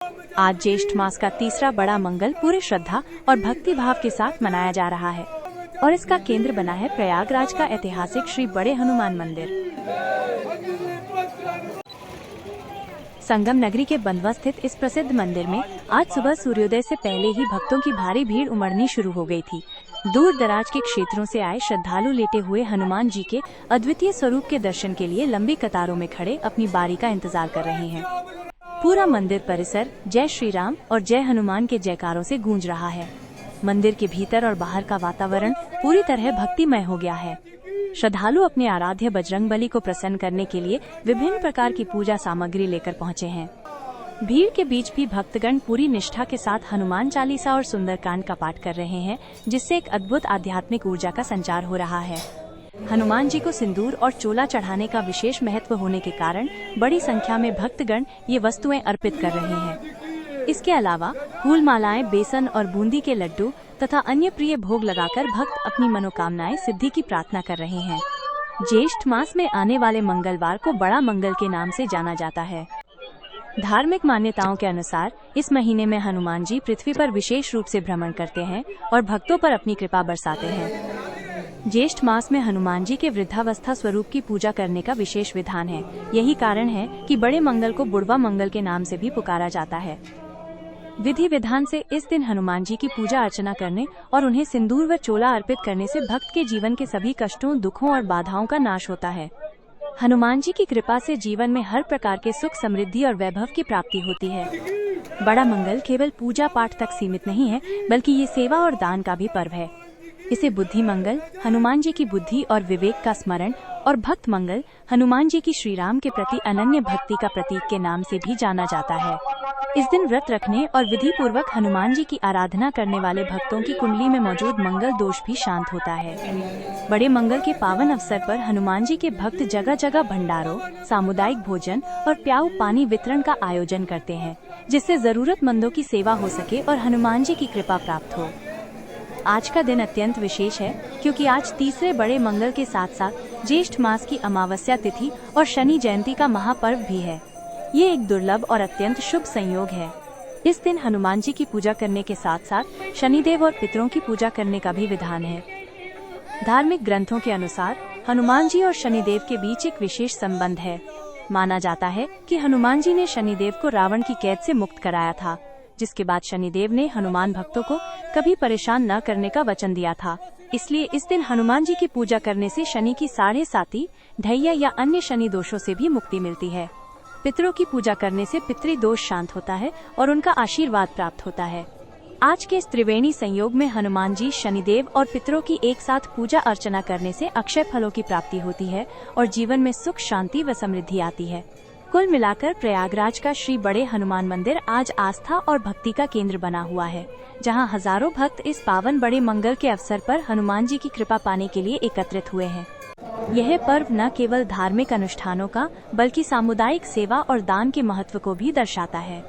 आज ज्येष्ठ मास का तीसरा बड़ा मंगल पूरे श्रद्धा और भक्ति भाव के साथ मनाया जा रहा है और इसका केंद्र बना है प्रयागराज का ऐतिहासिक श्री बड़े हनुमान मंदिर। संगम नगरी के बंधवा स्थित इस प्रसिद्ध मंदिर में आज सुबह सूर्योदय से पहले ही भक्तों की भारी भीड़ उमड़नी शुरू हो गई थी। दूर दराज के क्षेत्रों से आए श्रद्धालु लेटे हुए हनुमान जी के अद्वितीय स्वरूप के दर्शन के लिए लंबी कतारों में खड़े अपनी बारी का इंतजार कर रहे हैं। पूरा मंदिर परिसर जय श्री राम और जय हनुमान के जयकारों से गूंज रहा है। मंदिर के भीतर और बाहर का वातावरण पूरी तरह भक्तिमय हो गया है। श्रद्धालु अपने आराध्य बजरंगबली को प्रसन्न करने के लिए विभिन्न प्रकार की पूजा सामग्री लेकर पहुंचे हैं। भीड़ के बीच भी भक्तगण पूरी निष्ठा के साथ हनुमान चालीसा और सुंदरकांड का पाठ कर रहे हैं, जिससे एक अद्भुत आध्यात्मिक ऊर्जा का संचार हो रहा है। हनुमान जी को सिंदूर और चोला चढ़ाने का विशेष महत्व होने के कारण बड़ी संख्या में भक्तगण ये वस्तुएं अर्पित कर रहे हैं। इसके अलावा फूल मालाएं, बेसन और बूंदी के लड्डू तथा अन्य प्रिय भोग लगाकर भक्त अपनी मनोकामनाएं सिद्धि की प्रार्थना कर रहे हैं। ज्येष्ठ मास में आने वाले मंगलवार को बड़ा मंगल के नाम से जाना जाता है। धार्मिक मान्यताओं के अनुसार इस महीने में हनुमान जी पृथ्वी पर विशेष रूप से भ्रमण करते हैं और भक्तों पर अपनी कृपा बरसाते हैं। ज्येष्ठ मास में हनुमान जी के वृद्धावस्था स्वरूप की पूजा करने का विशेष विधान है। यही कारण है कि बड़े मंगल को बुढ़वा मंगल के नाम से भी पुकारा जाता है। विधि विधान से इस दिन हनुमान जी की पूजा अर्चना करने और उन्हें सिंदूर व चोला अर्पित करने से भक्त के जीवन के सभी कष्टों, दुखों और बाधाओं का नाश होता है। हनुमान जी की कृपा से जीवन में हर प्रकार के सुख, समृद्धि और वैभव की प्राप्ति होती है। बड़ा मंगल केवल पूजा पाठ तक सीमित नहीं है, बल्कि ये सेवा और दान का भी पर्व है। इसे बुद्धि मंगल, हनुमान जी की बुद्धि और विवेक का स्मरण, और भक्त मंगल, हनुमान जी की श्री राम के प्रति अनन्य भक्ति का प्रतीक के नाम से भी जाना जाता है। इस दिन व्रत रखने और विधि पूर्वक हनुमान जी की आराधना करने वाले भक्तों की कुंडली में मौजूद मंगल दोष भी शांत होता है। बड़े मंगल के पावन अवसर पर हनुमान जी के भक्त जगह जगह भंडारों, सामुदायिक भोजन और प्याऊ पानी वितरण का आयोजन करते हैं, जिससे जरूरतमंदों की सेवा हो सके और हनुमान जी की कृपा प्राप्त हो। आज का दिन अत्यंत विशेष है, क्योंकि आज तीसरे बड़े मंगल के साथ साथ ज्येष्ठ मास की अमावस्या तिथि और शनि जयंती का महापर्व भी है। ये एक दुर्लभ और अत्यंत शुभ संयोग है। इस दिन हनुमान जी की पूजा करने के साथ साथ शनिदेव और पितरों की पूजा करने का भी विधान है। धार्मिक ग्रंथों के अनुसार हनुमान जी और शनिदेव के बीच एक विशेष संबंध है। माना जाता है कि हनुमान जी ने शनिदेव को रावण की कैद से मुक्त कराया था, जिसके बाद शनिदेव ने हनुमान भक्तों को कभी परेशान न करने का वचन दिया था। इसलिए इस दिन हनुमान जी की पूजा करने से शनि की 7.5 ढैया या अन्य शनि दोषों से भी मुक्ति मिलती है। पितरों की पूजा करने से पितृ दोष शांत होता है और उनका आशीर्वाद प्राप्त होता है। आज के इस त्रिवेणी संयोग में हनुमान जी, शनिदेव और पितरों की एक साथ पूजा अर्चना करने से अक्षय फलों की प्राप्ति होती है और जीवन में सुख, शांति व समृद्धि आती है। कुल मिलाकर प्रयागराज का श्री बड़े हनुमान मंदिर आज आस्था और भक्ति का केंद्र बना हुआ है, जहां हजारों भक्त इस पावन बड़े मंगल के अवसर पर हनुमान जी की कृपा पाने के लिए एकत्रित हुए हैं। यह पर्व न केवल धार्मिक अनुष्ठानों का, बल्कि सामुदायिक सेवा और दान के महत्व को भी दर्शाता है।